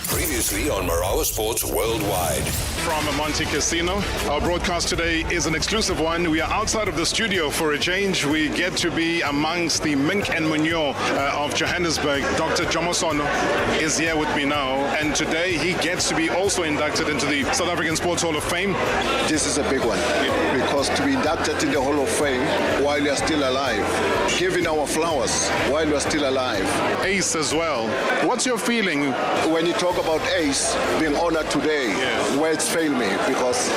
Previously on Marawa Sports Worldwide. From Monte Casino, our broadcast today is an exclusive one. We are outside of the studio for a change. We get to be amongst the Mink and Munyo of Johannesburg. Dr. Jomosono is here with me now, and today he gets to be also inducted into the South African Sports Hall of Fame. This is a big one, because to be inducted in the Hall of Fame while you're still alive, giving our flowers while you're still alive. Ace as well. What's your feeling? When you talk about Ace being honored today, words fail me, because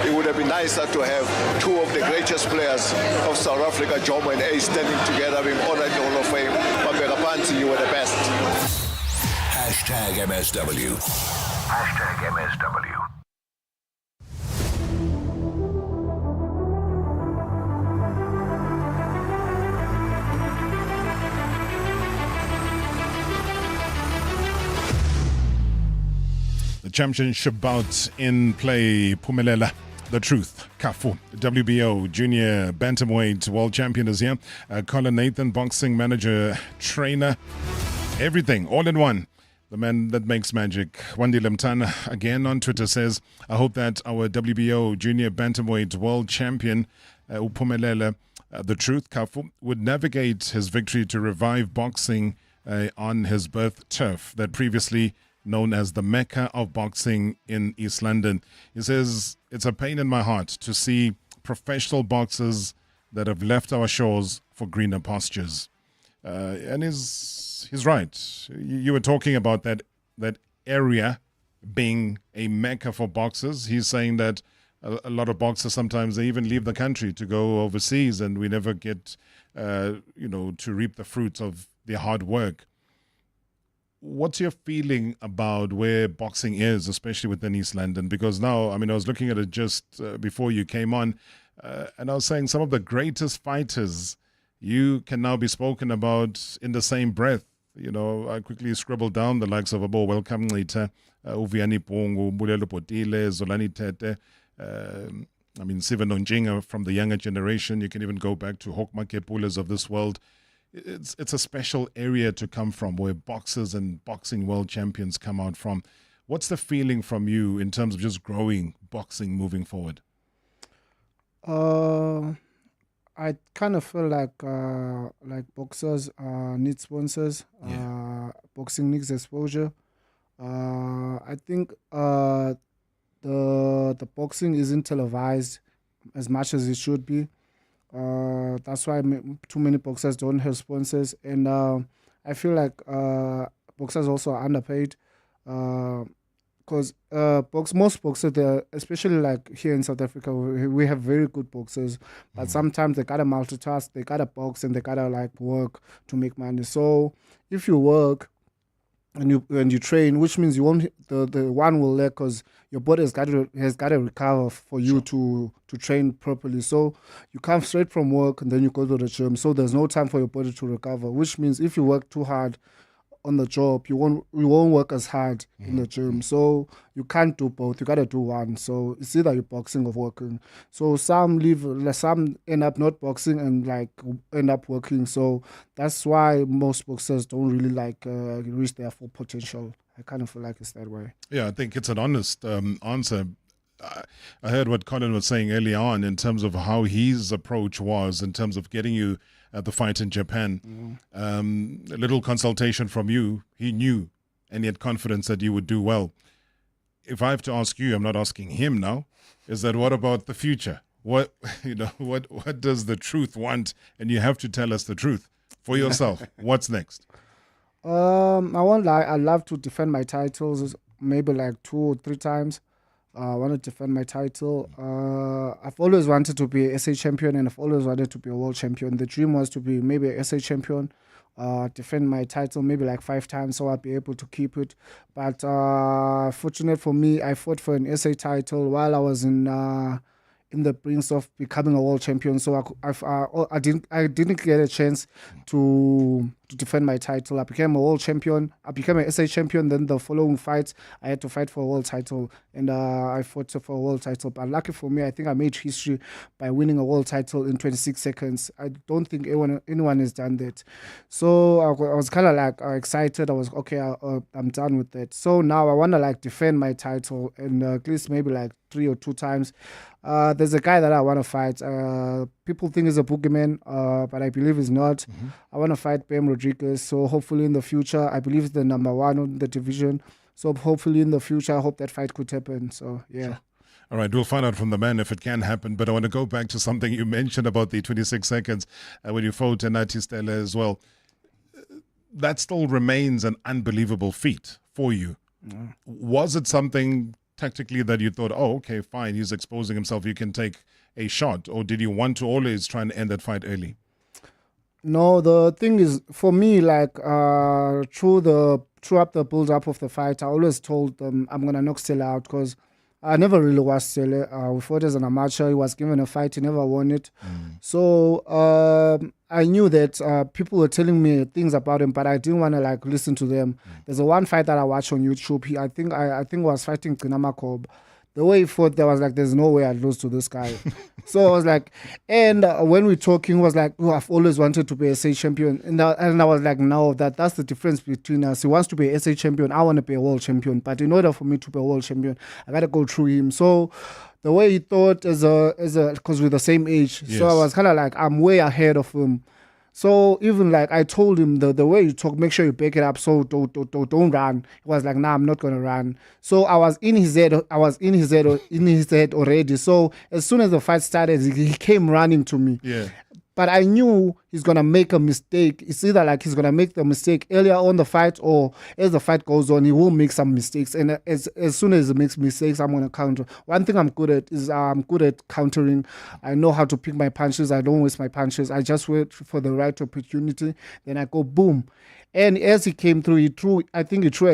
it would have been nicer to have two of the greatest players of South Africa, Jomo and Ace, standing together being honored in the Hall of Fame. Mabeka Pansi, you were the best. Hashtag MSW. Hashtag MSW. The championship bout in play. Phumelele, the truth, Cafu, WBO-Junior Bantamweight World Champion is here. Colin Nathan, boxing manager, trainer, everything, all in one. The man that makes magic. Wandi Lemtana, again on Twitter, says, I hope that our WBO-Junior Bantamweight World Champion, Phumelele, the truth, Cafu, would navigate his victory to revive boxing on his birth turf that previously known as the Mecca of boxing in East London. He says, it's a pain in my heart to see professional boxers that have left our shores for greener pastures. And he's right. You were talking about that area being a Mecca for boxers. He's saying that a lot of boxers, sometimes they even leave the country to go overseas, and we never get, to reap the fruits of their hard work. What's your feeling about where boxing is, especially within East London? Because now, I was looking at it just before you came on, and I was saying some of the greatest fighters you can now be spoken about in the same breath. I quickly scribbled down the likes of Abo Welcome later, Uviani Pongo, Bulelo Potile, Zolani Tete, Sivan Onjinga from the younger generation. You can even go back to Hokma Kepulas of this world. It's a special area to come from, where boxers and boxing world champions come out from. What's the feeling from you in terms of just growing boxing moving forward? I kind of feel like boxers need sponsors. Boxing needs exposure. I think the boxing isn't televised as much as it should be. That's why too many boxers don't have sponsors, and I feel like boxers also are underpaid. because most boxers, especially like here in South Africa, we have very good boxers, but sometimes they gotta multitask, they gotta box, and they gotta like work to make money. So if you work and you train, which means you won't the one will lack because your body has got to recover for you to train properly. So you come straight from work and then you go to the gym. So there's no time for your body to recover. Which means if you work too hard on the job, you won't work as hard in the gym. So you can't do both. You got to do one. So it's either you're boxing or working. So some end up not boxing and like end up working. So that's why most boxers don't really like reach their full potential. I kind of feel like it's that way. Yeah, I think it's an honest answer. I heard what Colin was saying earlier on in terms of how his approach was in terms of getting you at the fight in Japan. A little consultation from you, he knew and he had confidence that you would do well. If I have to ask you, I'm not asking him now, is that what about the future? What does the truth want? And you have to tell us the truth for yourself. What's next? I won't lie, I'd love to defend my titles maybe like 2 or 3 times. I want to defend my title. I've always wanted to be a SA champion and I've always wanted to be a world champion. The dream was to be maybe a SA champion, defend my title maybe like 5 times so I'll be able to keep it. But fortunate for me, I fought for an SA title while I was in the brink of becoming a world champion. So I didn't get a chance to defend my title. I became a world champion. I became an SA champion. Then the following fight, I had to fight for a world title. And I fought for a world title. But lucky for me, I think I made history by winning a world title in 26 seconds. I don't think anyone has done that. So I was kind of like excited. I was, okay, I'm done with that. So now I want to like defend my title and at least maybe like 3 or 2 times. There's a guy that I want to fight. People think he's a boogeyman, but I believe he's not. I want to fight Bam Rodriguez. So hopefully in the future, I believe he's the number 1 in the division. So hopefully in the future, I hope that fight could happen. So yeah. Sure. All right, we'll find out from the man if it can happen. But I want to go back to something you mentioned about the 26 seconds when you fought Nathi Stella as well. That still remains an unbelievable feat for you. Yeah. Was it something tactically that you thought, oh, okay, fine, he's exposing himself, you can take a shot? Or did you want to always try and end that fight early? No, the thing is, for me, like, throughout the build-up of the fight, I always told them I'm going to knock Stella out because I never really watched Stella. We fought as an amateur. He was given a fight. He never won it. So I knew that people were telling me things about him, but I didn't want to like listen to them. There's a one fight that I watched on YouTube. I think was fighting Tinamakob. The way he fought, there was like, there's no way I'd lose to this guy. So I was like, and when we talking, he was like, oh, I've always wanted to be a SA champion. And I was like, no, that's the difference between us. He wants to be a SA champion. I want to be a world champion. But in order for me to be a world champion, I got to go through him. So the way he thought because we're the same age. Yes. So I was kind of like, I'm way ahead of him. So even like I told him the way you talk, make sure you back it up. So don't run. He was like, nah, I'm not gonna run. So I was in his head. Already. So as soon as the fight started, he came running to me. Yeah. But I knew he's going to make a mistake. It's either like he's going to make the mistake earlier on the fight or as the fight goes on, he will make some mistakes. And as soon as he makes mistakes, I'm going to counter. One thing I'm good at is I'm good at countering. I know how to pick my punches. I don't waste my punches. I just wait for the right opportunity. Then I go boom. And as he came through, he threw a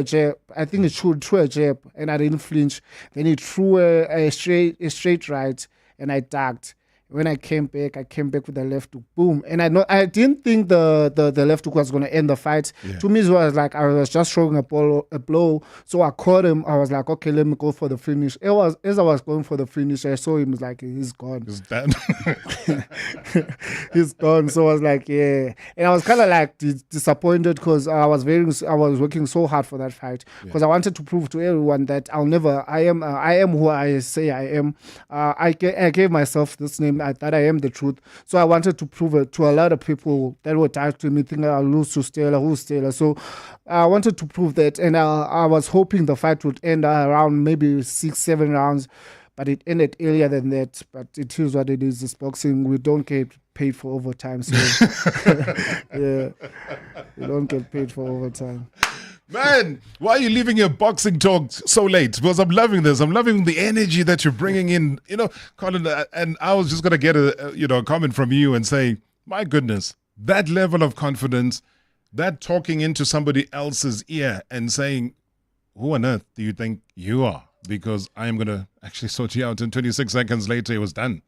jab. I think he threw a jab and I didn't flinch. Then he threw a straight right and I ducked. When I came back with the left hook, boom. And I didn't think the left hook was going to end the fight. Yeah. To me, it was like I was just throwing a blow. So I caught him. I was like, okay, let me go for the finish. As I was going for the finish, I saw him like, he's gone. He's dead. He's gone. So I was like, yeah. And I was kind of like disappointed because I was working so hard for that fight because I wanted to prove to everyone that I am who I say I am. I gave myself this name. That I am the truth. So I wanted to prove it to a lot of people that were tied to me, thinking I'll lose to Stella, who's Stella. So I wanted to prove that, and I was hoping the fight would end around maybe 6-7 rounds, but it ended earlier than that. But it is what it is. It's boxing. We don't get paid for overtime. So yeah, we don't get paid for overtime. Man, why are you leaving your boxing talk so late? Because I'm loving this. I'm loving the energy that you're bringing in. You know, Colin, and I was just going to get a comment from you and say, my goodness, that level of confidence, that talking into somebody else's ear and saying, who on earth do you think you are? Because I am going to actually sort you out. And 26 seconds later, it was done.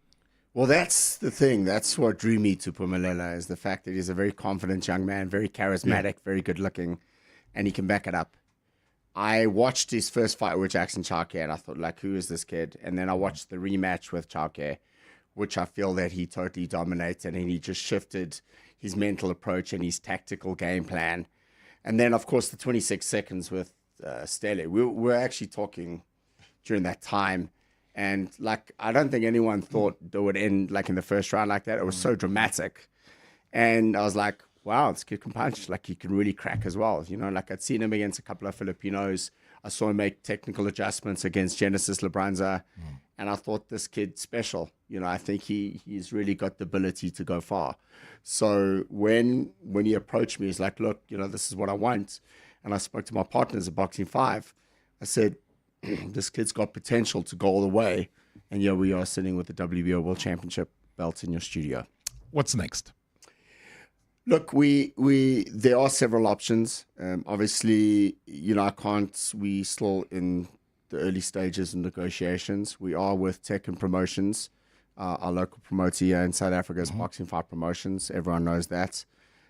Well, that's the thing. That's what drew me to Phumelele, is the fact that he's a very confident young man, very charismatic, very good looking, and he can back it up. I watched his first fight with Jackson Chowke, and I thought, like, who is this kid? And then I watched the rematch with Chowke, which I feel that he totally dominated, and he just shifted his mental approach and his tactical game plan. And then, of course, the 26 seconds with Stele. We were actually talking during that time, and like, I don't think anyone thought it would end like in the first round like that. It was so dramatic, and I was like, wow, this kid can punch. Like, he can really crack as well. You know, like, I'd seen him against a couple of Filipinos. I saw him make technical adjustments against Genesis Labranza, and I thought, this kid's special. You know, I think he's really got the ability to go far. So when he approached me, he's like, look, you know, this is what I want. And I spoke to my partners at Boxing 5. I said, this kid's got potential to go all the way. And here we are sitting with the WBO World Championship belt in your studio. What's next? Look, there are several options. Obviously, you know, we still in the early stages of negotiations. We are with Tekken Promotions, our local promoter here in South Africa is Boxing 5 Promotions. Everyone knows that.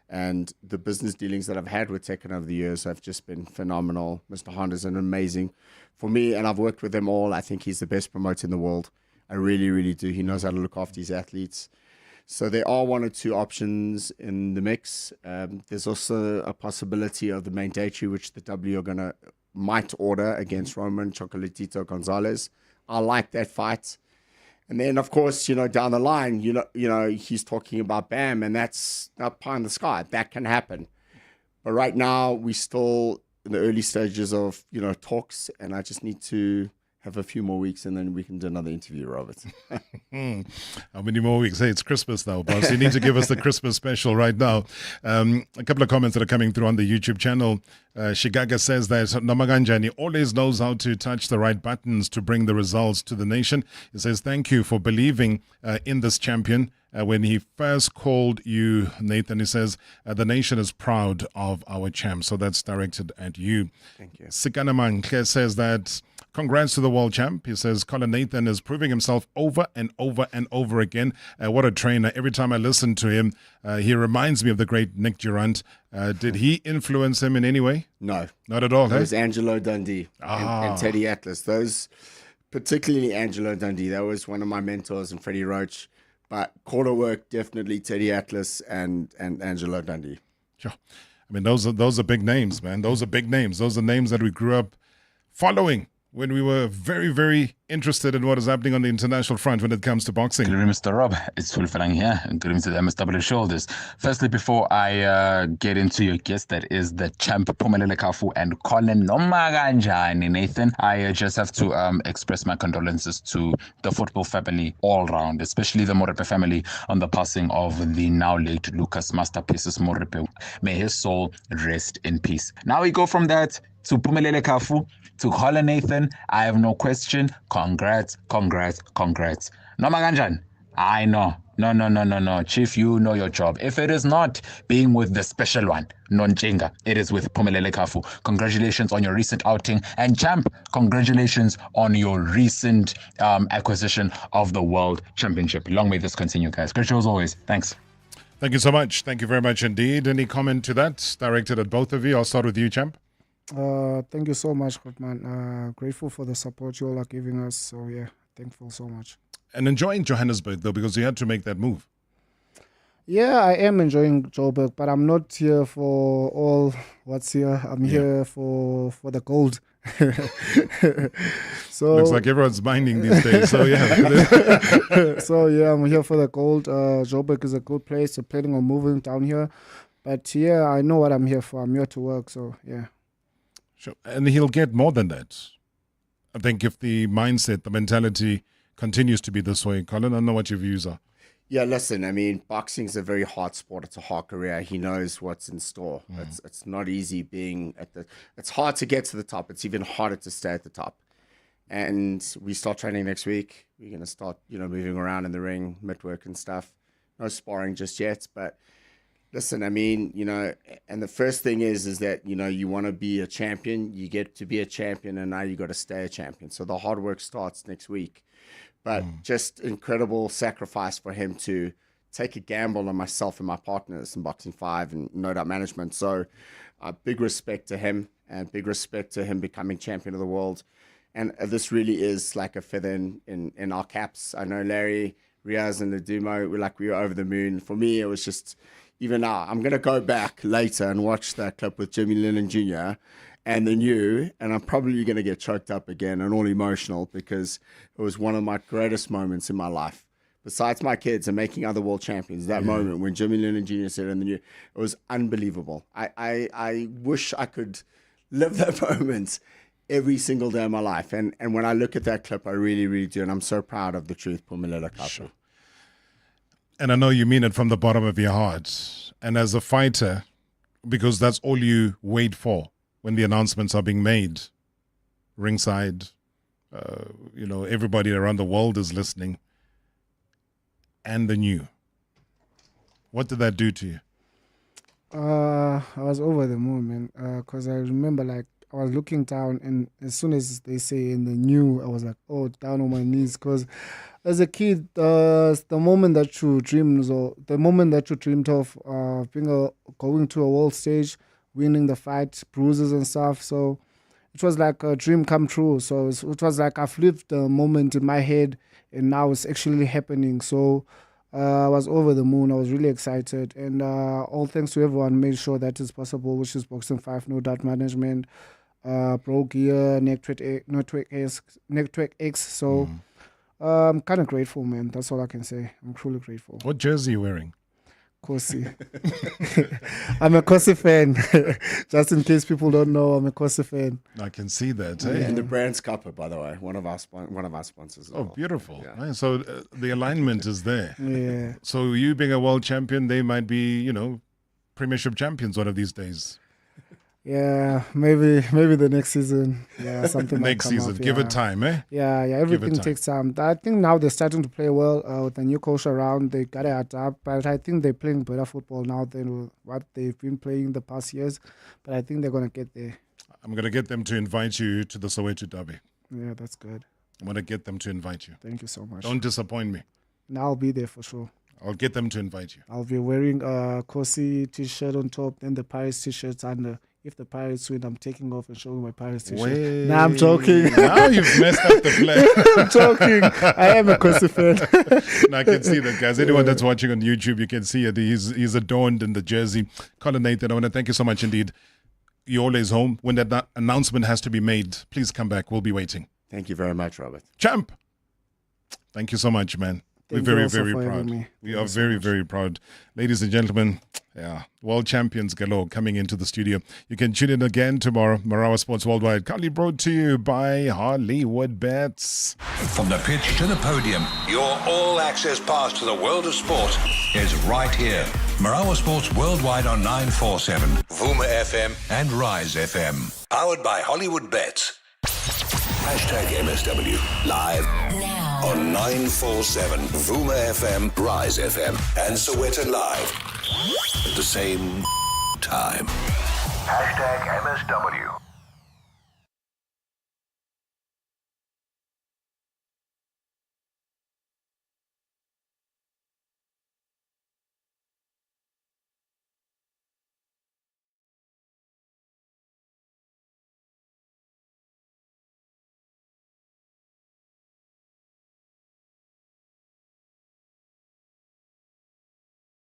And the business dealings that I've had with Tekken over the years have just been phenomenal. Mr. Honda's an amazing, for me, and I've worked with them all. I think he's the best promoter in the world. I really, really do. He knows how to look after his athletes. So there are one or two options in the mix. There's also a possibility of the mandatory, which the W might order against Roman Chocolatito Gonzalez. I like that fight. And then, of course, you know, down the line, you know, he's talking about Bam, and that's not pie in the sky. That can happen. But right now, we're still in the early stages of, you know, talks, and I just need to have a few more weeks, and then we can do another interview, Robert. How many more weeks? Hey, it's Christmas now, boss. You need to give us the Christmas special right now. A couple of comments that are coming through on the YouTube channel. Shigaga says that Namaganjani always knows how to touch the right buttons to bring the results to the nation. He says, thank you for believing in this champion. When he first called you, Nathan, he says, the nation is proud of our champ. So that's directed at you. Thank you. Sikana Manke says that, congrats to the world champ. He says, Colin Nathan is proving himself over and over and over again. What a trainer. Every time I listen to him, he reminds me of the great Nick Durant. Did he influence him in any way? No. Not at all, It was Angelo Dundee and Teddy Atlas. Those, particularly Angelo Dundee, that was one of my mentors, and Freddie Roach. But quarter work, definitely Teddy Atlas and Angelo Dundee. Sure. I mean, those are big names, man. Those are big names. Those are names that we grew up following when we were very, very interested in what is happening on the international front when it comes to boxing. Good evening, Mr. Rob. It's Fulfilang here. And good evening to the MSW shoulders. Firstly, before I get into your guest, that is the champ Phumelele Cafu and Colin Nomaganjani, Nathan, I just have to express my condolences to the football family all round, especially the Moripe family on the passing of the now late Lucas Masterpieces Moripe. May his soul rest in peace. Now we go from that to Phumelele Cafu, to Colin Nathan. I have no question. Congrats, congrats, congrats. Nomaganjan, I know. No. Chief, you know your job. If it is not being with the special one, Nonchenga, it is with Phumelele Cafu. Congratulations on your recent outing. And champ, congratulations on your recent acquisition of the World Championship. Long may this continue, guys. Great show as always. Thanks. Thank you so much. Thank you very much indeed. Any comment to that directed at both of you? I'll start with you, champ. Thank you so much, Goodman. Grateful for the support you all are giving us. So, yeah, thankful so much. And enjoying Johannesburg, though, because you had to make that move. Yeah, I am enjoying Joburg, but I'm not here for all what's here. I'm here for the gold. So looks like everyone's minding these days. So, yeah. So, yeah, I'm here for the gold. Joburg is a good place. I'm planning on moving down here. But, yeah, I know what I'm here for. I'm here to work. So, yeah. Sure. And he'll get more than that. I think if the mindset, the mentality continues to be this way, Colin, I don't know what your views are. Yeah, listen, I mean, boxing's a very hard sport. It's a hard career. He knows what's in store. It's not easy being it's hard to get to the top. It's even harder to stay at the top. And we start training next week. We're going to start, moving around in the ring, mid-work and stuff. No sparring just yet, but listen, I mean, and the first thing is that, you want to be a champion. You get to be a champion, and now you got to stay a champion. So the hard work starts next week. But just incredible sacrifice for him to take a gamble on myself and my partners in Boxing 5 and No Doubt Management. So big respect to him, and big respect to him becoming champion of the world. And this really is like a feather in our caps. I know Larry, Riaz, and Nadumo, we were over the moon. For me, it was just, even now, I'm going to go back later and watch that clip with Jimmy Lennon Jr., and then you, and I'm probably going to get choked up again and all emotional, because it was one of my greatest moments in my life. Besides my kids and making other world champions, that moment when Jimmy Lennon Jr. said, and then you, it was unbelievable. I wish I could live that moment every single day of my life. And when I look at that clip, I really, really do. And I'm so proud of the truth, Phumelele Cafu. Sure. And I know you mean it from the bottom of your heart. And as a fighter, because that's all you wait for when the announcements are being made, ringside, everybody around the world is listening, and the new. What did that do to you? I was over the moon, man, because I remember, I was looking down, and as soon as they say in the new, I was like, oh, down on my knees, because as a kid, the moment that you dreamed of going to a world stage, winning the fight, bruises and stuff. So it was like a dream come true. So it was like I've lived the moment in my head, and now it's actually happening. So I was over the moon. I was really excited. And all thanks to everyone made sure that it's possible, which is Boxing 5, No Doubt Management, Pro Gear, Network X. So I'm kind of grateful, man. That's all I can say. I'm truly grateful. What jersey are you wearing? Kosi. I'm a Kosi fan. Just in case people don't know, I'm a Kosi fan. I can see that. Yeah. And the brand's Kappa, by the way, one of our sponsors. Oh, beautiful. Yeah. Right. So the alignment is there. Yeah. So you being a world champion, they might be, premiership champions one of these days. Yeah, maybe the next season. Yeah, something next season. Up, Give it time, eh? Yeah. Everything takes time. I think now they're starting to play well with the new coach around. They got to adapt, but I think they're playing better football now than what they've been playing the past years. But I think they're going to get there. I'm going to get them to invite you to the Soweto Derby. Yeah, that's good. I'm going to get them to invite you. Thank you so much. Don't disappoint me. No, I'll be there for sure. I'll get them to invite you. I'll be wearing a Kosi t-shirt on top, then the Pirates t-shirts under. If the Pirates win, I'm taking off and showing my Pirates t-shirt. Nah, I'm joking. Now you've messed up the plan. I'm joking. I am a Kosi fan. Now I can see that, guys. Anyone that's watching on YouTube, you can see it. He's adorned in the jersey. Colin Nathan, I want to thank you so much indeed. You're always home. When that announcement has to be made, please come back. We'll be waiting. Thank you very much, Robert. Champ. Thank you so much, man. We're very, very proud. We are very, very proud. Ladies and gentlemen, world champions galore coming into the studio. You can tune in again tomorrow. Marawa Sports Worldwide, kindly brought to you by Hollywood Bets. From the pitch to the podium, your all-access pass to the world of sport is right here. Marawa Sports Worldwide on 947, Vuma FM and Rise FM. Powered by Hollywood Bets. #MSW live now on 947 Vuma FM, Rise FM, and Soweto Live at the same time. #MSW.